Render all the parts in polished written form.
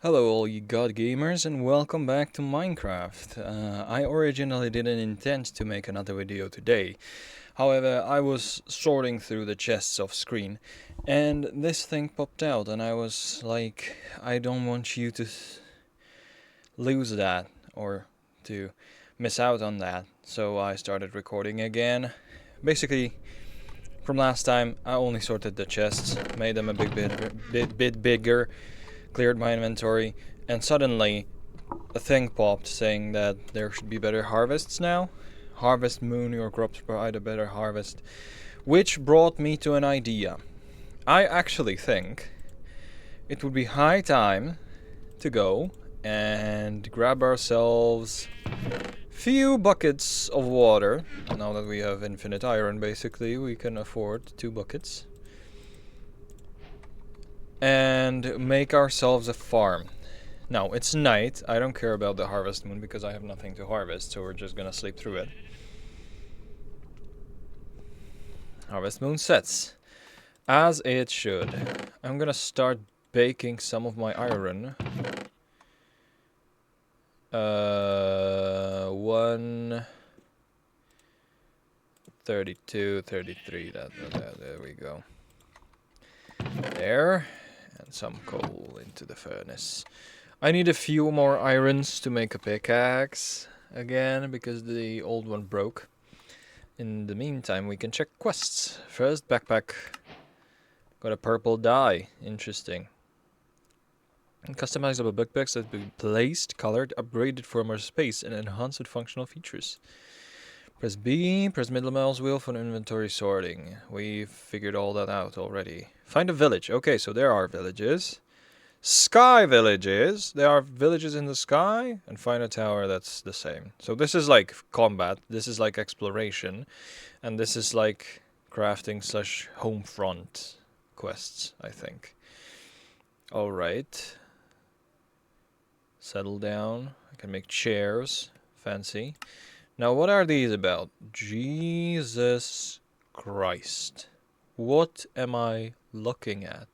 Hello all you god gamers and welcome back to Minecraft. I originally didn't intend to make another video today. However, I was sorting through the chests off screen and this thing popped out and I was like, I don't want you to lose that or to miss out on that. So I started recording again. Basically, from last time I only sorted the chests, made them a bit bigger, cleared my inventory, and suddenly a thing popped saying that there should be better harvests now. Harvest moon, your crops provide a better harvest. Which brought me to an idea. I actually think it would be high time to go and grab ourselves few buckets of water. Now that we have infinite iron, basically, we can afford 2 buckets. And make ourselves a farm. Now, it's night. I don't care about the harvest moon because I have nothing to harvest, so we're just gonna sleep through it. Harvest moon sets. As it should. I'm gonna start baking some of my iron. 132, 33. There we go. There. And some coal into the furnace. I need a few more irons to make a pickaxe again because the old one broke. In the meantime, we can check quests. First, backpack. Got a purple dye. Interesting. And customizable backpacks that be placed, colored, upgraded for more space, and enhanced with functional features. Press B, press middle mouse wheel for inventory sorting. We've figured all that out already. Find a village. Okay, so there are villages. Sky villages. There are villages in the sky. And find a tower that's the same. So this is like combat. This is like exploration. And this is like crafting / home front quests, I think. Alright. Settle down. I can make chairs. Fancy. Now what are these about? Jesus Christ. What am I looking at?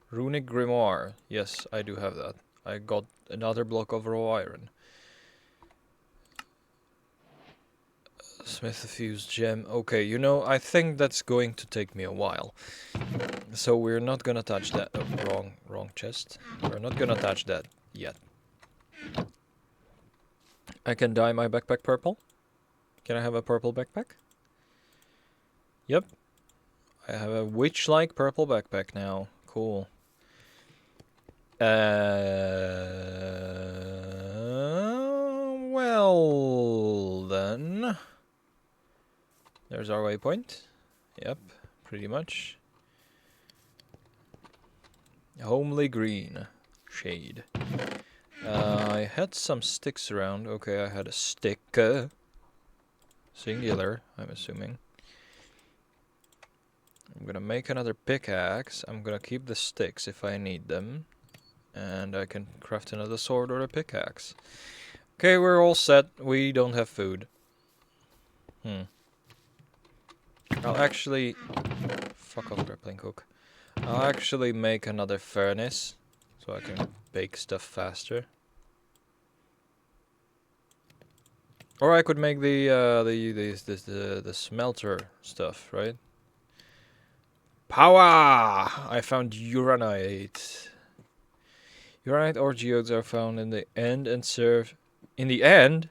Runic Grimoire. Yes, I do have that. I got another block of raw iron. Smith fused gem. Okay, you know, I think that's going to take me a while. So we're not gonna touch that. Oh, wrong chest. We're not gonna touch that yet. I can dye my backpack purple. Can I have a purple backpack? Yep. I have a witch-like purple backpack now. Cool. Well then. There's our waypoint. Yep, pretty much. Homely green shade. I had some sticks around. Okay, I had a stick. Singular, I'm assuming. I'm gonna make another pickaxe. I'm gonna keep the sticks if I need them. And I can craft another sword or a pickaxe. Okay, we're all set. We don't have food. I'll actually... Fuck off, grappling hook. I'll actually make another furnace. So I can bake stuff faster. Or I could make the smelter stuff, right? Power! I found uranite. Uranite ore geodes are found in the end and serve... In the end?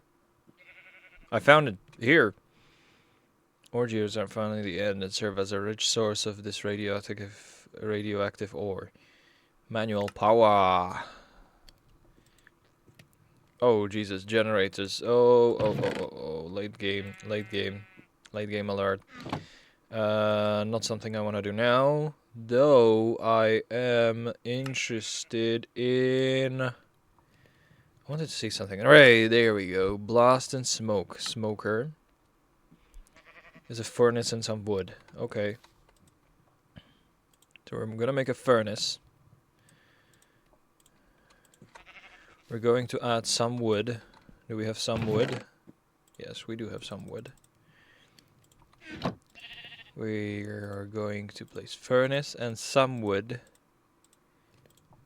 I found it here. Ore geodes are found in the end and serve as a rich source of this radioactive ore. Manual power. Oh, Jesus, generators. Oh. Late game alert. Not something I want to do now. Though I am interested in... I wanted to see something. Alright, there we go. Blast and smoke. Smoker. There's a furnace and some wood. Okay. So I'm gonna make a furnace. We're going to add some wood. Do we have some wood? Yes, we do have some wood. We are going to place furnace and some wood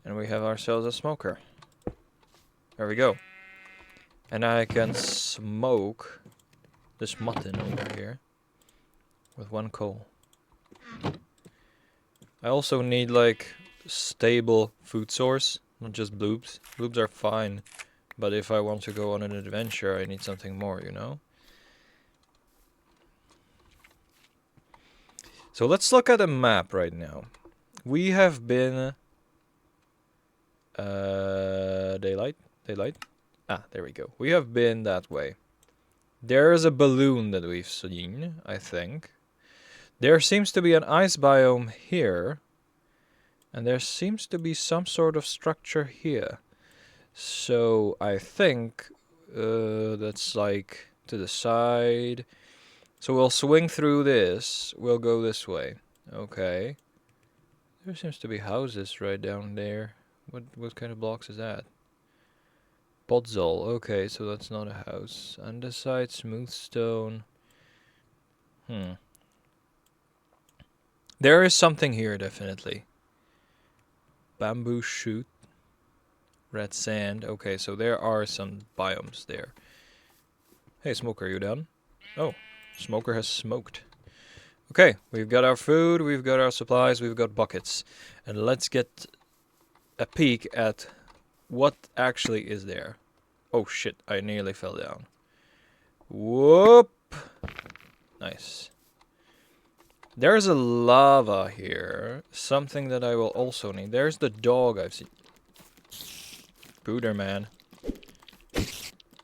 And we have ourselves a smoker. There we go. And I can smoke this mutton over here with one coal. I also need like stable food source, not just bloobs. Bloobs are fine, but if I want to go on an adventure, I need something more, you know? So let's look at a map right now. We have been... daylight? Daylight? Ah, there we go. We have been that way. There's a balloon that we've seen, I think. There seems to be an ice biome here. And there seems to be some sort of structure here. So I think that's like to the side. So we'll swing through this. We'll go this way. Okay. There seems to be houses right down there. What kind of blocks is that? Podzol. Okay, so that's not a house. Andesite, smooth stone. There is something here, definitely. Bamboo shoot. Red sand. Okay, so there are some biomes there. Hey, Smoker, you done? Oh, Smoker has smoked. Okay, we've got our food, we've got our supplies, we've got buckets. And let's get a peek at what actually is there. Oh shit, I nearly fell down. Whoop! Nice. There's a lava here. Something that I will also need. There's the dog I've seen. Spooder man.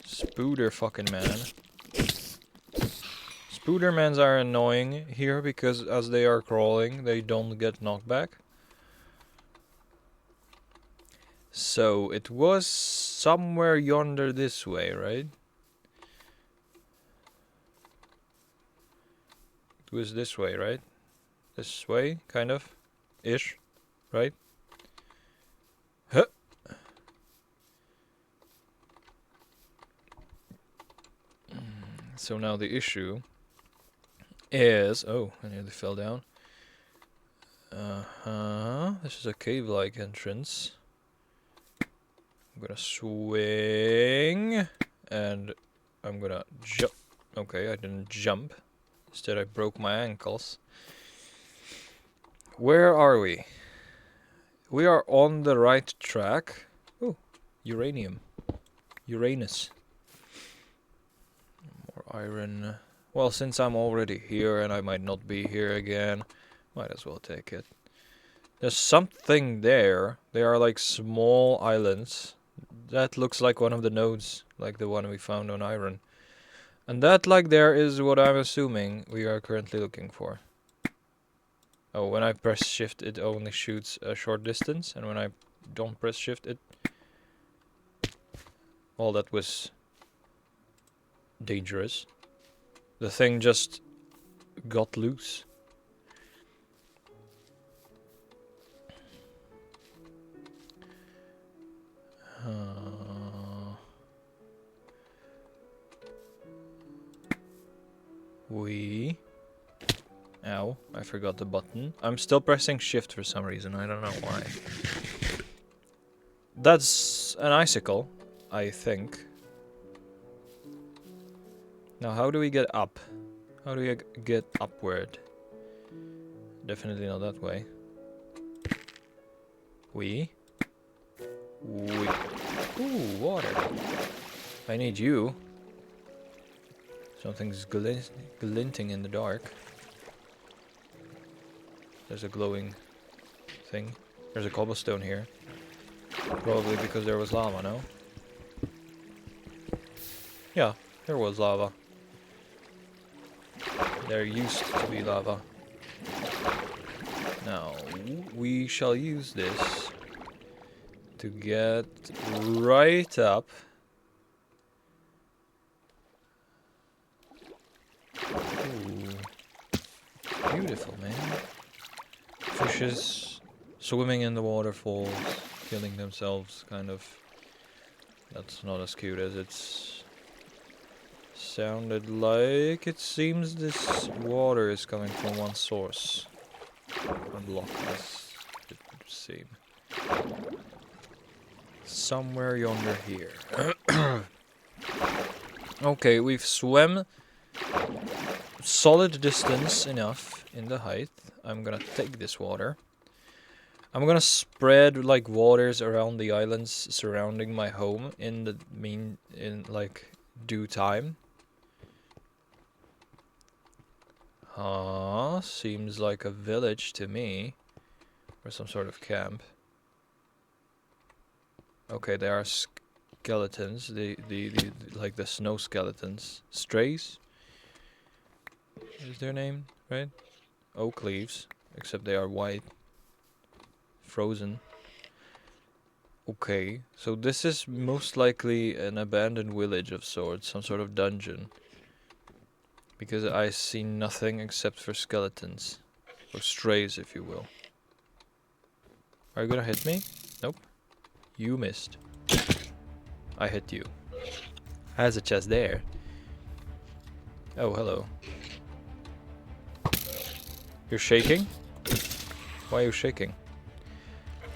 Spooder fucking man. Spoodermans are annoying here because as they are crawling, they don't get knocked back. So it was somewhere yonder this way, right? It was this way, right? This way, kind of. Ish, right? Huh. So now the issue is... Oh, I nearly fell down. This is a cave-like entrance. I'm gonna swing. And I'm gonna jump. Okay, I didn't jump. Instead I broke my ankles. Where are we? We are on the right track. Oh, uranium. Uranus. More iron. Well, since I'm already here and I might not be here again, might as well take it. There's something there. They are like small islands. That looks like one of the nodes, like the one we found on iron. And that like there is what I'm assuming we are currently looking for. Oh, when I press shift it only shoots a short distance, and when I don't press shift it... Well, that was dangerous. The thing just got loose. Ow, I forgot the button. I'm still pressing shift for some reason, I don't know why. That's an icicle, I think. Now how do we get up? How do we get upward? Definitely not that way. Ooh, water. I need you. Something's glinting in the dark. There's a glowing thing. There's a cobblestone here. Probably because there was lava, no? Yeah, there was lava. There used to be lava. Now, we shall use this to get right up. Ooh. Beautiful, man. Fishes swimming in the waterfalls, killing themselves, kind of. That's not as cute as it's sounded like. It seems this water is coming from one source. Unlock this, it would seem. somewhere yonder here. Okay, we've swam solid distance enough in the height. I'm gonna take this water. I'm gonna spread like waters around the islands surrounding my home in like due time. Seems like a village to me. Or some sort of camp. Okay, there are skeletons. Like the snow skeletons. Strays? Is their name, right? Oak leaves. Except they are white. Frozen. Okay, so this is most likely an abandoned village of sorts. Some sort of dungeon. Because I see nothing except for skeletons. Or strays, if you will. Are you gonna hit me? Nope. You missed. I hit you. Has a chest there. Oh, hello. You're shaking? Why are you shaking?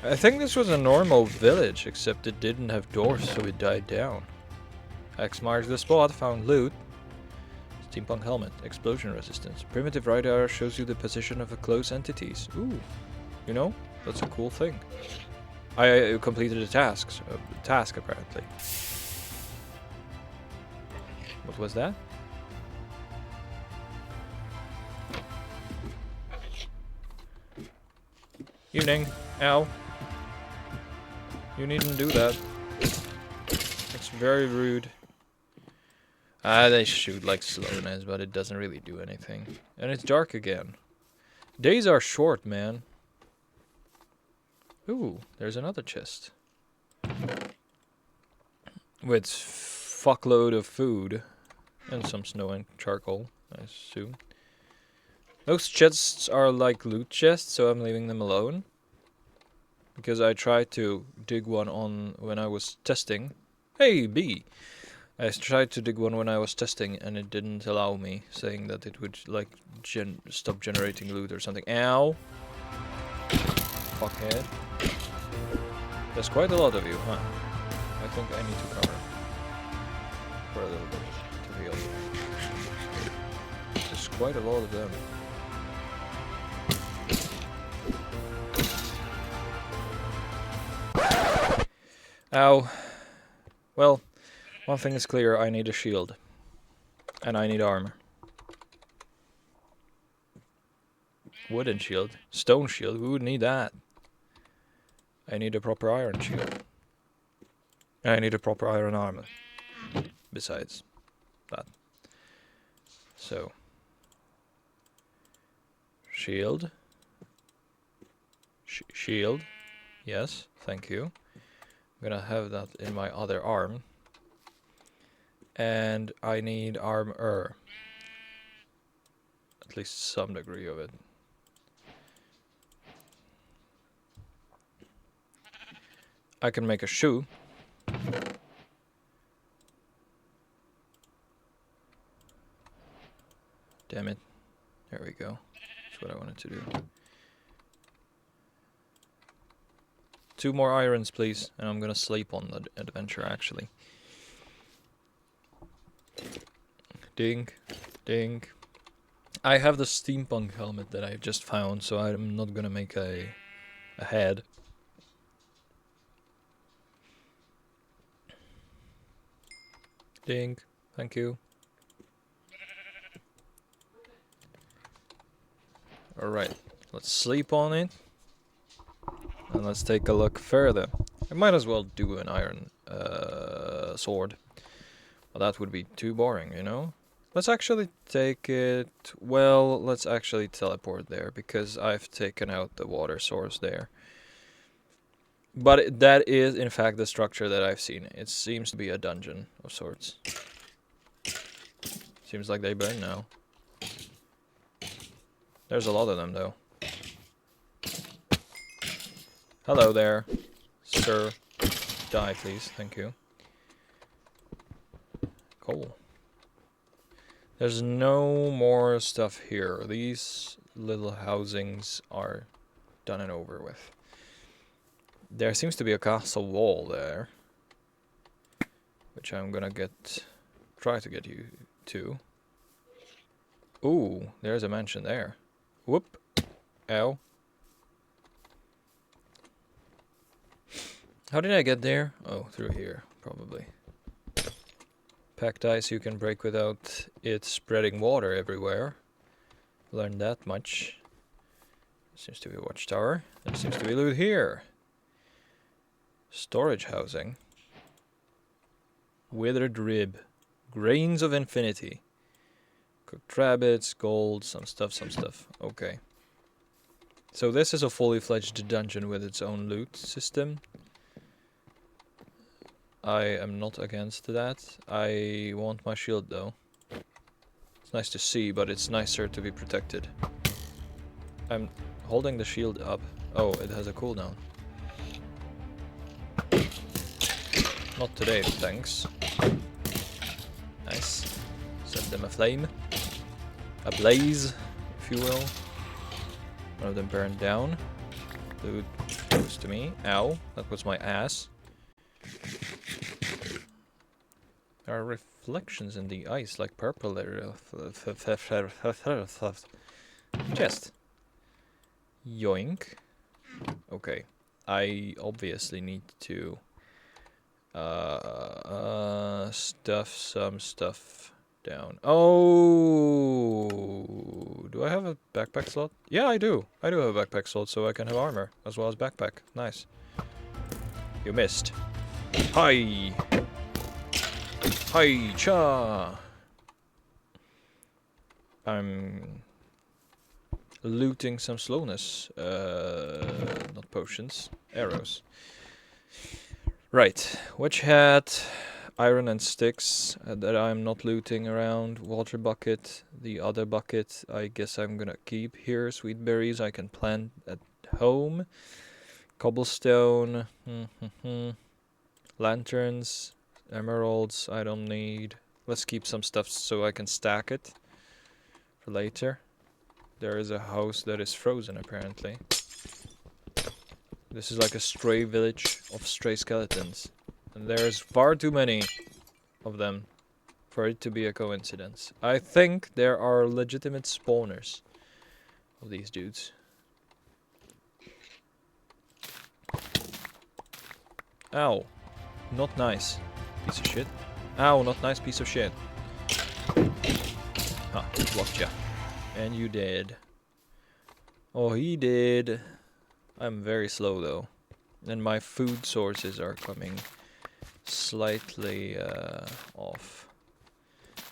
I think this was a normal village, except it didn't have doors, so it died down. X marks the spot, found loot. Steampunk helmet, explosion resistance. Primitive radar shows you the position of close entities. Ooh, you know, that's a cool thing. I completed a task apparently. What was that? Evening. Ow. You needn't do that. It's very rude. They shoot like slowness, but it doesn't really do anything. And it's dark again. Days are short, man. Ooh, there's another chest. With fuckload of food. And some snow and charcoal, I assume. Those chests are like loot chests, so I'm leaving them alone. Because I tried to dig one on when I was testing. Hey, bee! I tried to dig one when I was testing and it didn't allow me, saying that it would like stop generating loot or something. Ow! Fuckhead. There's quite a lot of you, huh? I think I need to cover. For a little bit, to heal. There's quite a lot of them. Ow. Well, one thing is clear, I need a shield. And I need armor. Wooden shield. Stone shield, who would need that? I need a proper iron shield. I need a proper iron armor. Besides that. So. Shield. Shield. Yes, thank you. I'm gonna have that in my other arm. And I need armor. At least some degree of it. I can make a shoe. Damn it. There we go. That's what I wanted to do. 2 more irons, please. And I'm gonna sleep on the adventure, actually. Ding. Ding. I have the steampunk helmet that I just found, so I'm not gonna make a head. Ding. Thank you. Alright. Let's sleep on it. And let's take a look further. I might as well do an iron sword. Well, that would be too boring, you know? Let's actually take it... Well, let's actually teleport there, because I've taken out the water source there. But that is, in fact, the structure that I've seen. It seems to be a dungeon of sorts. Seems like they burn now. There's a lot of them, though. Hello there, sir. Die, please. Thank you. Cool. There's no more stuff here. These little housings are done and over with. There seems to be a castle wall there, which I'm gonna try to get you to. Ooh, there's a mansion there. Whoop. Ow. How did I get there? Oh, through here, probably. Packed ice you can break without it spreading water everywhere. Learned that much. Seems to be a watchtower. There seems to be loot here. Storage housing. Withered rib. Grains of infinity. Cooked rabbits, gold, some stuff. Okay. So this is a fully fledged dungeon with its own loot system. I am not against that. I want my shield though. It's nice to see, but it's nicer to be protected. I'm holding the shield up. Oh, it has a cooldown. Not today, thanks. Nice. Set them aflame. A blaze, if you will. One of them burned down. Loot goes to me. Ow, that was my ass. There are reflections in the ice, like purple there. Chest. Yoink. Okay. I obviously need to stuff some stuff down. Oh, do I have a backpack slot? Yeah, I do. I do have a backpack slot, so I can have armor as well as backpack. Nice. You missed. Hi. Hi, cha. I'm looting some slowness. Not potions. Arrows. Right. Witch hat. Iron and sticks that I'm not looting around. Water bucket. The other bucket I guess I'm gonna keep here. Sweet berries I can plant at home. Cobblestone. Lanterns. Emeralds I don't need. Let's keep some stuff so I can stack it for later. There is a house that is frozen apparently. This is like a stray village of stray skeletons. And there's far too many of them for it to be a coincidence. I think there are legitimate spawners of these dudes. Ow. Not nice. Piece of shit. Ow, not nice piece of shit. Huh, blocked ya. And you did. Oh, he did. I'm very slow though. And my food sources are coming slightly off.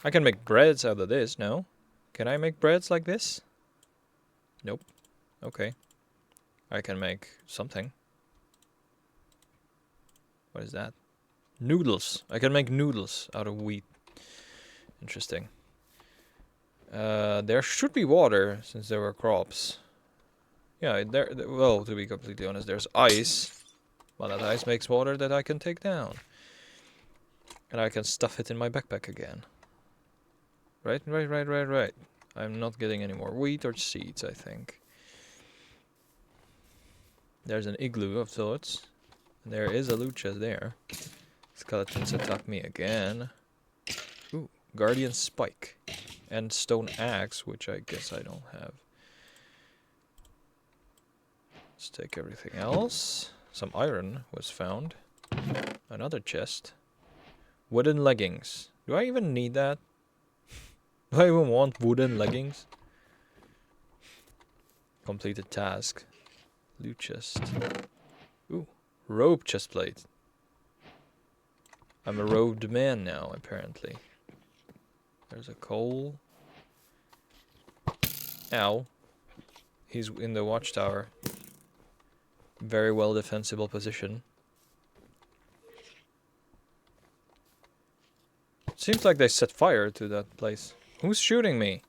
I can make breads out of this, no? Can I make breads like this? Nope. Okay. I can make something. What is that? Noodles. I can make noodles out of wheat. Interesting. There should be water since there were crops. Yeah, well, to be completely honest, there's ice. Well, that ice makes water that I can take down. And I can stuff it in my backpack again. Right. I'm not getting any more wheat or seeds, I think. There's an igloo of sorts. There is a loot chest there. Skeletons attack me again. Ooh, guardian spike. And stone axe, which I guess I don't have. Let's take everything else. Some iron was found. Another chest. Wooden leggings. Do I even need that? Do I even want wooden leggings? Completed task. Loot chest. Ooh, robe chestplate. I'm a robed man now, apparently. There's a coal. Ow. He's in the watchtower. Very well defensible position. Seems like they set fire to that place. Who's shooting me?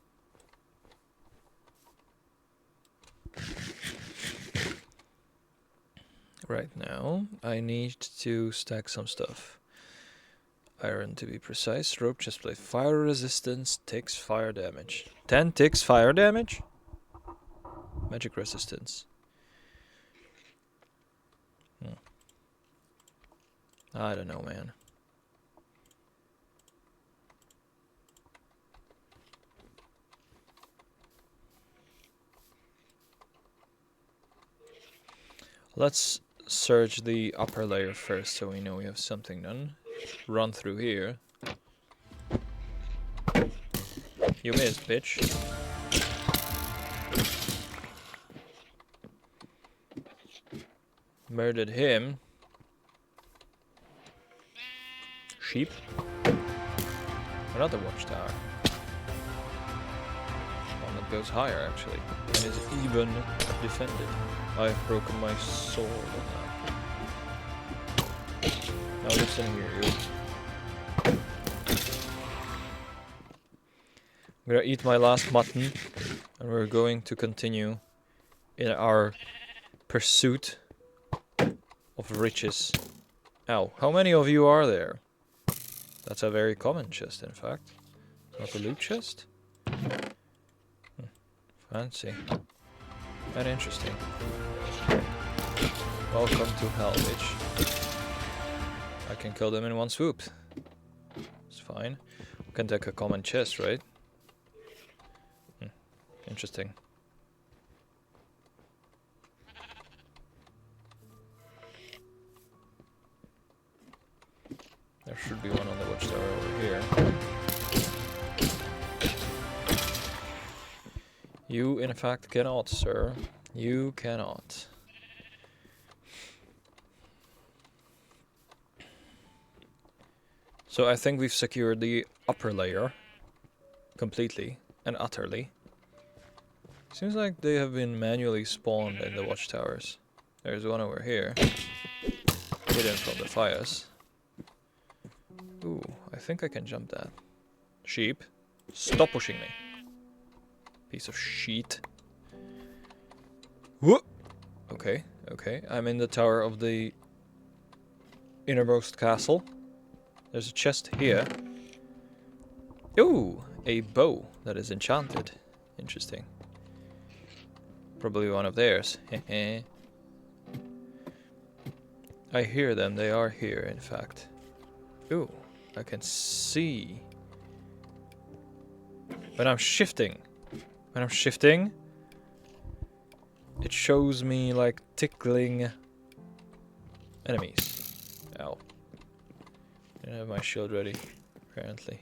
Right now, I need to stack some stuff. Iron to be precise. Rope chestplate. Fire resistance. Ticks fire damage. 10 ticks fire damage? Magic resistance. I don't know, man. Let's search the upper layer first so we know we have something done. Run through here. You missed, bitch. Murdered him. Sheep. Another watchtower. One that goes higher, actually. And is even defended. I've broken my sword on that. Now listen here, you. I'm gonna eat my last mutton, and we're going to continue in our pursuit of riches. Ow, how many of you are there? That's a very common chest, in fact. Not a loot chest? Fancy. And interesting. Welcome to hell, bitch. I can kill them in one swoop. It's fine. We can take a common chest, right? Interesting. There should be one on the watchtower over here. You, in fact, cannot, sir. You cannot. So I think we've secured the upper layer completely and utterly. Seems like they have been manually spawned in the watchtowers. There's one over here, hidden from the fires. Ooh, I think I can jump that. Sheep, stop pushing me. Piece of shit. Whoop! Okay, okay. I'm in the tower of the innermost castle. There's a chest here. Ooh, a bow that is enchanted. Interesting. Probably one of theirs. I hear them. They are here, in fact. Ooh, I can see. When I'm shifting, it shows me like tickling enemies. Ow. Didn't have my shield ready, apparently.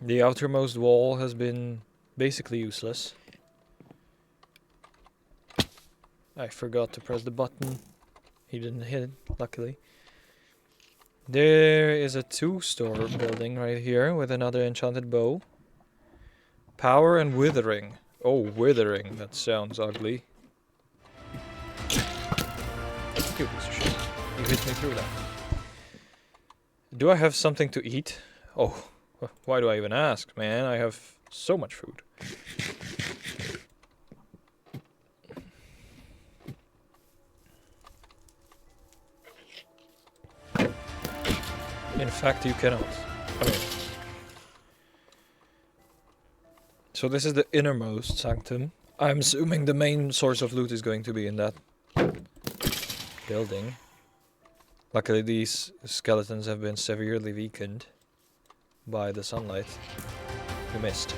The outermost wall has been basically useless. I forgot to press the button. He didn't hit it, luckily. There is a two-store building right here with another enchanted bow. Power and withering. Oh, withering. That sounds ugly. You piece of shit. You hit me through that. Do I have something to eat? Oh, why do I even ask, man? I have so much food. In fact, you cannot. Okay. So this is the innermost sanctum. I'm assuming the main source of loot is going to be in that building. Luckily, these skeletons have been severely weakened by the sunlight. You missed.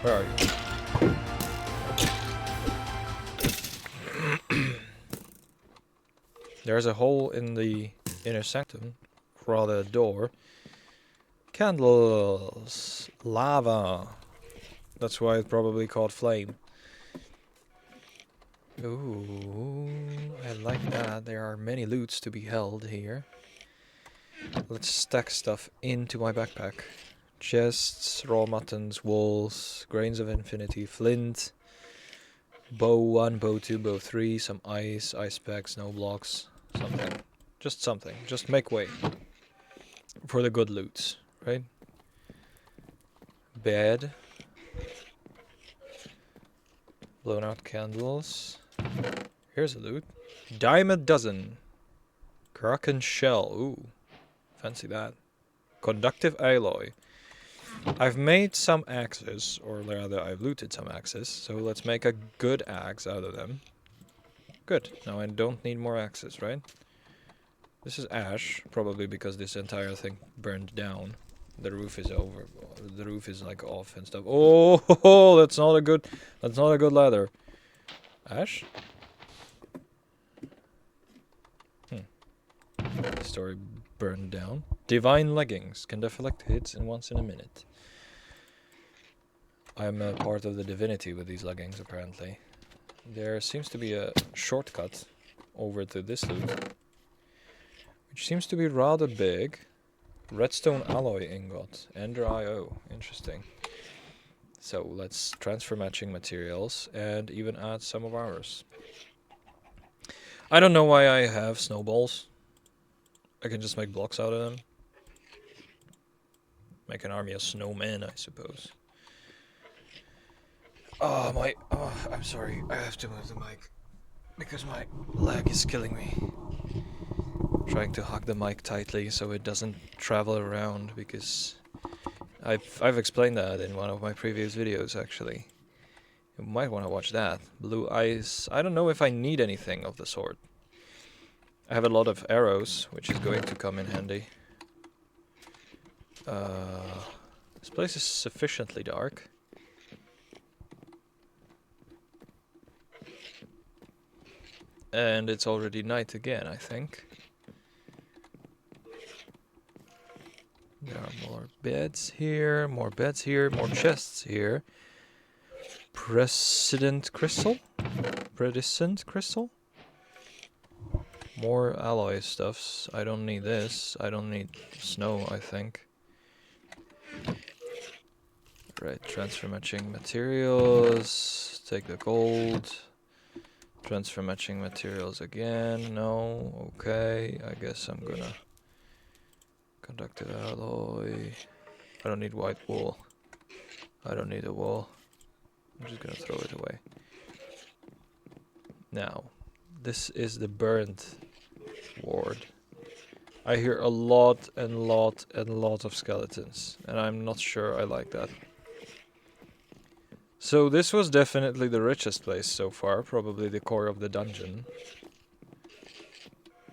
Where are you? There's a hole in the inner sanctum, rather a door. Candles, lava. That's why it's probably called flame. Ooh, I like that. There are many loots to be held here. Let's stack stuff into my backpack. Chests, raw muttons, walls, grains of infinity, flint, bow 1, bow 2, bow 3, some ice packs, snow blocks, something. Just something. Just make way for the good loots, right? Bed. Blown out candles. Here's a loot. Dime a dozen. Kraken shell. Ooh. Fancy that. Conductive alloy. I've made some axes, or rather I've looted some axes, so let's make a good axe out of them. Good. Now I don't need more axes, right? This is ash, probably because this entire thing burned down. The roof is over. The roof is like off and stuff. Oh, that's not a good. That's not a good ladder. Ash? Story burned down. Divine leggings can deflect hits once in a minute. I'm a part of the divinity with these leggings, apparently. There seems to be a shortcut over to this loot, which seems to be rather big. Redstone alloy ingot, Ender IO, interesting. So let's transfer matching materials and even add some of ours. I don't know why I have snowballs. I can just make blocks out of them. Make an army of snowmen, I suppose. Oh, I'm sorry. I have to move the mic because my leg is killing me. Trying to hug the mic tightly so it doesn't travel around, because I've explained that in one of my previous videos, actually. You might want to watch that. Blue eyes. I don't know if I need anything of the sort. I have a lot of arrows, which is going to come in handy. This place is sufficiently dark. And it's already night again, I think. There are more beds here, more chests here. Precedent crystal? Predicent crystal? More alloy stuffs. I don't need this. I don't need snow, I think. Right, transfer matching materials. Take the gold. Transfer matching materials again. No, okay. I guess I'm gonna conductive alloy. I don't need white wool. I don't need a wool. I'm just gonna throw it away. Now, this is the burnt ward. I hear a lot of skeletons, and I'm not sure I like that. So this was definitely the richest place so far, probably the core of the dungeon.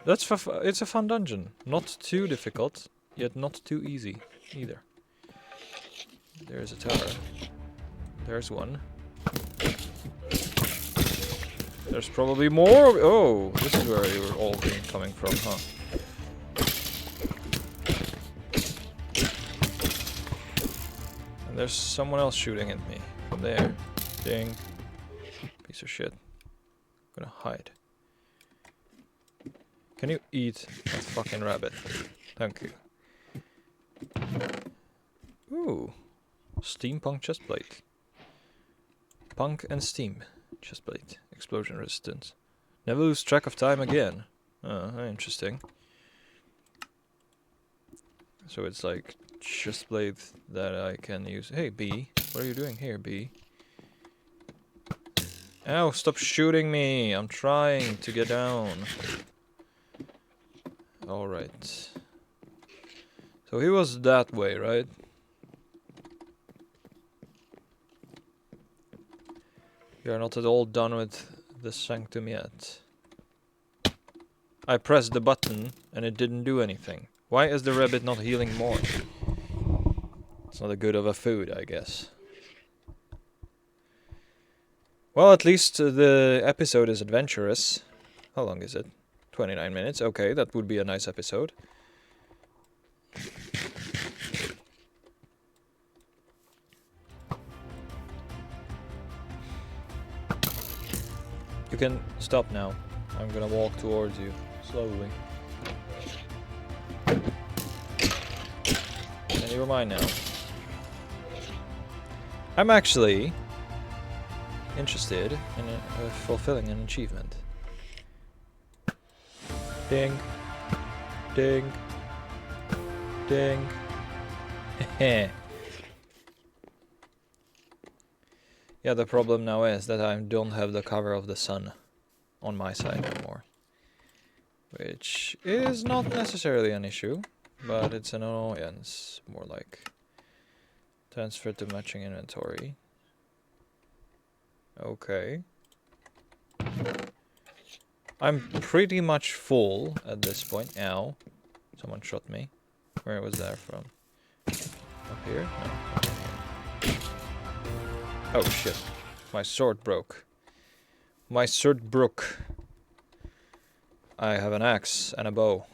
It's a fun dungeon, not too difficult, yet not too easy either. There's a tower. There's one. There's probably more. Oh, this is where you were all coming from, huh? And there's someone else shooting at me from there. Ding. Piece of shit. I'm gonna hide. Can you eat that fucking rabbit? Thank you. Ooh. Steampunk chestplate. Punk and steam chestplate. Explosion resistance. Never lose track of time again. Interesting. So it's like chestplate that I can use. Hey, B. What are you doing here, B? Ow, stop shooting me. I'm trying to get down. Alright. So he was that way, right? We are not at all done with the sanctum yet. I pressed the button and it didn't do anything. Why is the rabbit not healing more? It's not a good of a food, I guess. Well, at least the episode is adventurous. How long is it? 29 minutes. Okay, that would be a nice episode. You can stop now. I'm gonna walk towards you, slowly. And you're mine now. I'm actually interested in fulfilling an achievement. Ding. Ding. Ding. Heh. Yeah, the problem now is that I don't have the cover of the sun on my side anymore. Which is not necessarily an issue, but it's an annoyance, more like. Transfer to matching inventory. Okay. I'm pretty much full at this point. Ow. Someone shot me. Where was that from? Up here? No. Oh shit. My sword broke. My sword broke. I have an axe and a bow.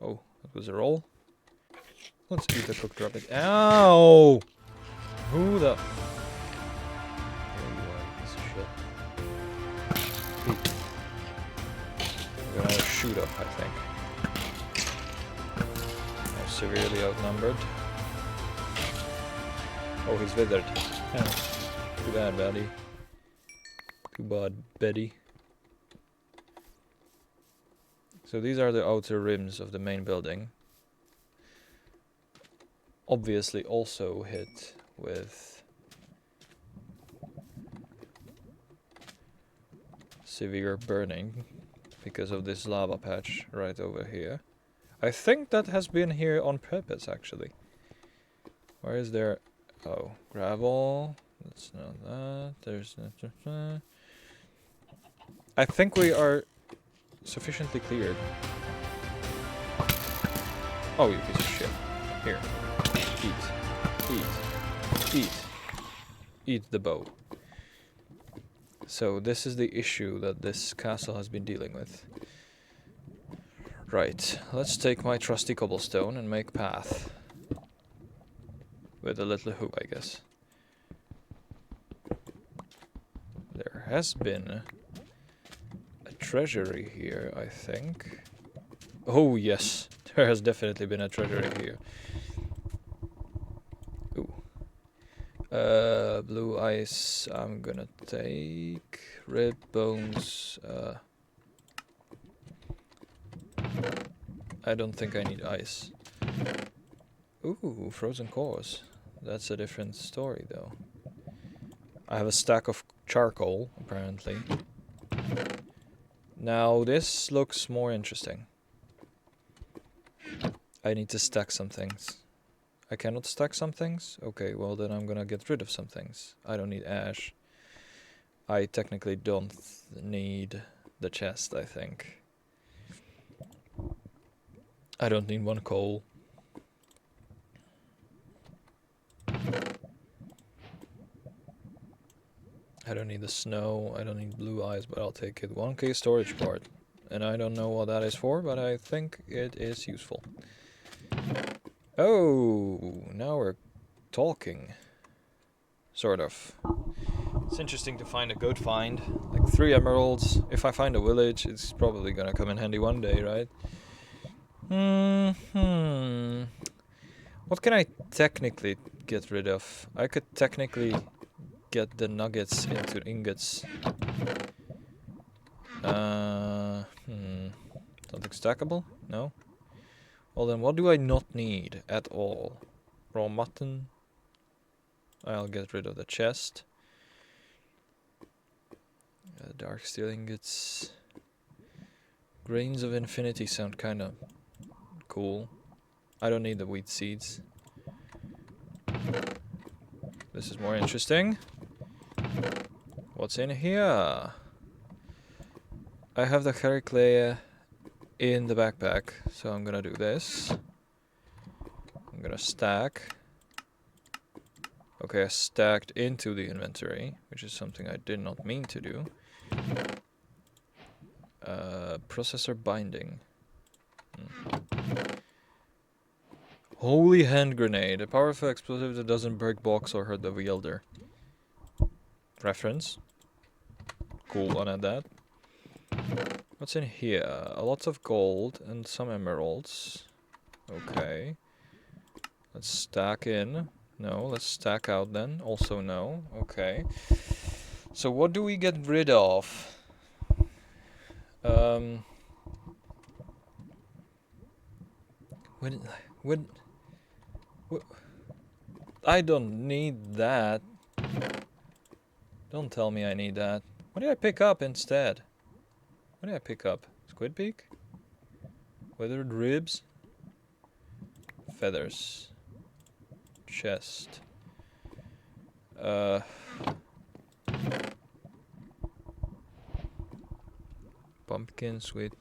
Oh, that was a roll. Let's eat the cooked rabbit. Ow! Who the... There you are, piece of shit. Eat. We're gonna shoot up, I think. I'm severely outnumbered. Oh, he's withered. Too bad, Betty. Too bad, Betty. So these are the outer rims of the main building. Obviously also hit with severe burning because of this lava patch right over here. I think that has been here on purpose, actually. Where is there... Oh, gravel. That's not that. There's... I think we are sufficiently cleared. Oh, you piece of shit. Here. Eat. Eat. Eat. Eat the bow. So this is the issue that this castle has been dealing with. Right, let's take my trusty cobblestone and make path. With a little hoop, I guess. There has been a treasury here, I think. Oh yes, there has definitely been a treasury here. Ooh. Blue ice, I'm gonna take. Rib bones, I don't think I need ice. Ooh, frozen cores. That's a different story, though. I have a stack of charcoal, apparently. Now, this looks more interesting. I need to stack some things. I cannot stack some things? Okay, well then I'm gonna get rid of some things. I don't need ash. I technically don't need the chest, I think. I don't need one coal. I don't need the snow, I don't need blue eyes, but I'll take it. 1K storage part. And I don't know what that is for, but I think it is useful. Oh, now we're talking. Sort of. It's interesting to find a good find. Like 3 emeralds. If I find a village, it's probably gonna come in handy one day, right? What can I technically get rid of? I could technically get the nuggets into ingots. Something stackable? No? Well then, what do I not need at all? Raw mutton. I'll get rid of the chest. Dark steel ingots. Grains of infinity sound kinda cool. I don't need the wheat seeds. This is more interesting. What's in here? I have the Heraclea in the backpack, so I'm gonna do this. I'm gonna stack. Okay, I stacked into the inventory, which is something I did not mean to do. Processor binding. Holy hand grenade, a powerful explosive that doesn't break blocks or hurt the wielder. Reference. Cool, I'll add that. What's in here? Lots of gold and some emeralds. Okay. Let's stack in. No, let's stack out then. Also no. Okay. So what do we get rid of? I don't need that. Don't tell me I need that. What did I pick up instead? What did I pick up? Squid beak? Weathered ribs? Feathers. Chest. Pumpkin, sweet.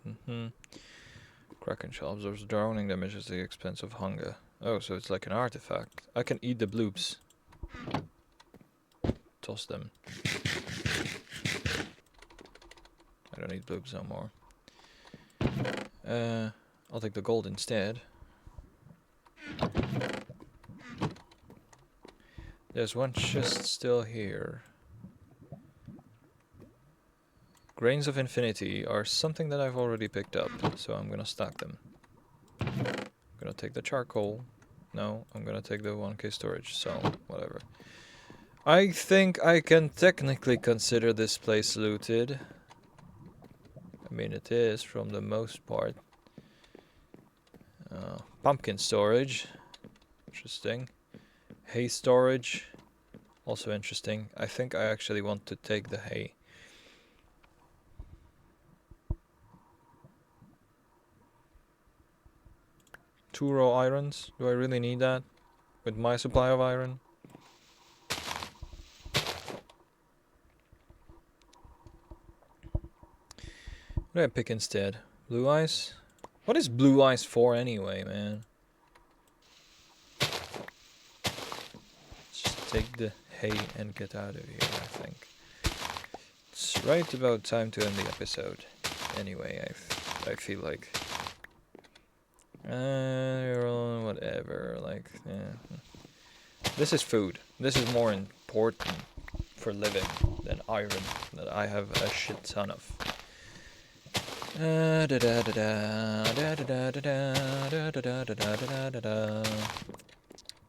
Kraken shell absorbs drowning damage at the expense of hunger. Oh, so it's like an artifact. I can eat the bloops. Toss them. I don't need bloops no more. I'll take the gold instead. There's one chest still here. Grains of Infinity are something that I've already picked up, so I'm gonna stack them. I'm gonna take the charcoal. No, I'm gonna take the 1k storage, so whatever. I think I can technically consider this place looted. I mean, it is from the most part. Pumpkin storage. Interesting. Hay storage. Also interesting. I think I actually want to take the hay. Two raw irons. Do I really need that? With my supply of iron? What do I pick instead? Blue ice? What is blue ice for anyway, man? Just take the hay and get out of here, I think. It's right about time to end the episode. Anyway, I feel like... whatever, like... This is food. This is more important for living than iron that I have a shit ton of.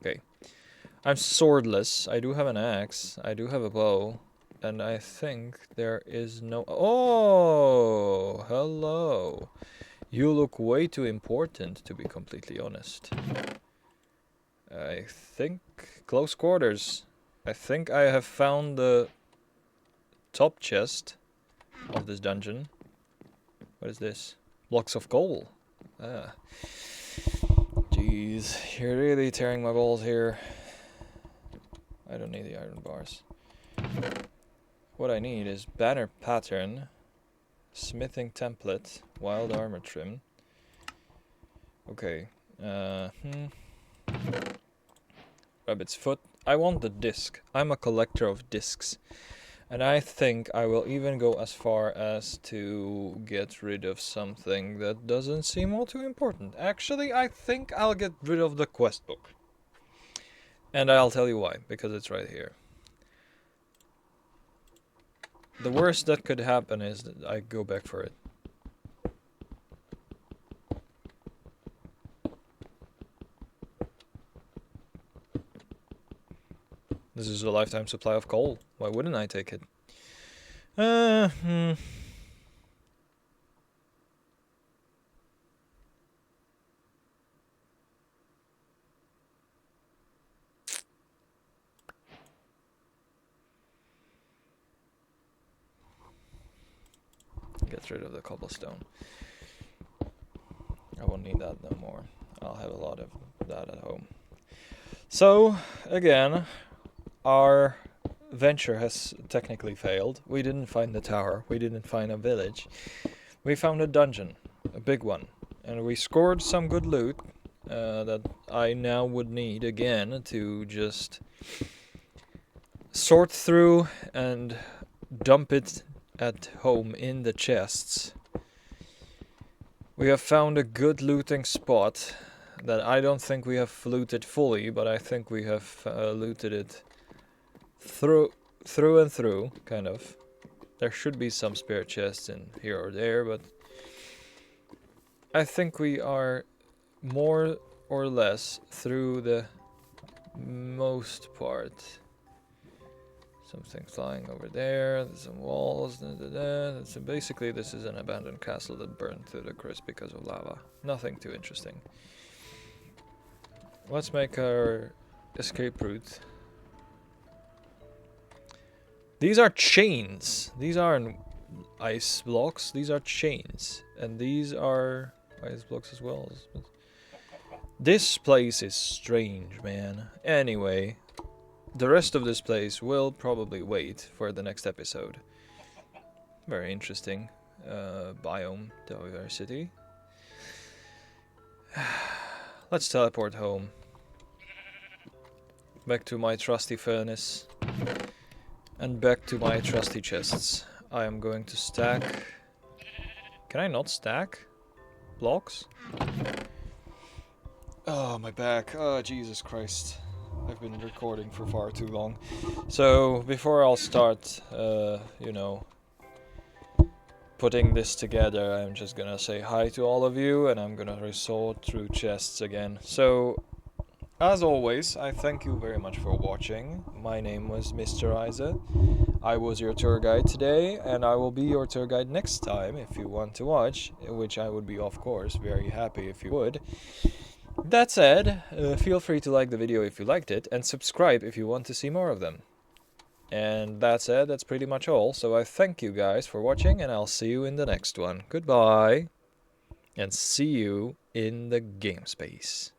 Okay. I'm swordless. I do have an axe. I do have a bow. And I think there is no... Oh! Hello! You look way too important, to be completely honest. I think... Close quarters. I think I have found the top chest of this dungeon. What is this? Blocks of coal. Ah. Jeez, you're really tearing my balls here. I don't need the iron bars. What I need is banner pattern, smithing template, wild armor trim. Okay. Rabbit's foot. I want the disc. I'm a collector of discs. And I think I will even go as far as to get rid of something that doesn't seem all too important. Actually, I think I'll get rid of the quest book. And I'll tell you why, because it's right here. The worst that could happen is that I go back for it. This is a lifetime supply of coal. Why wouldn't I take it? Get rid of the cobblestone. I won't need that no more. I'll have a lot of that at home. So, again, our venture has technically failed. We didn't find the tower. We didn't find a village. We found a dungeon. A big one. And we scored some good loot that I now would need again to just sort through and dump it at home in the chests. We have found a good looting spot that I don't think we have looted fully, but I think we have looted it through and through, kind of. There should be some spare chests in here or there, but I think we are more or less through the most part. Something flying over there, there's some walls, So basically this is an abandoned castle that burned to the crisp because of lava. Nothing too interesting. Let's make our escape route. These are chains. These aren't ice blocks, these are chains. And these are ice blocks as well. This place is strange, man. Anyway, the rest of this place will probably wait for the next episode. Very interesting. biome diversity. Let's teleport home. Back to my trusty furnace. And back to my trusty chests. I am going to stack... Can I not stack blocks? Oh, my back. Oh, Jesus Christ. I've been recording for far too long. So, before I'll start, you know, putting this together, I'm just gonna say hi to all of you, and I'm gonna resort through chests again. So, as always, I thank you very much for watching. My name was Mr. Isa. I was your tour guide today, and I will be your tour guide next time if you want to watch, which I would be, of course, very happy if you would. That said, feel free to like the video if you liked it, and subscribe if you want to see more of them. And that said, that's pretty much all, so I thank you guys for watching, and I'll see you in the next one. Goodbye, and see you in the game space.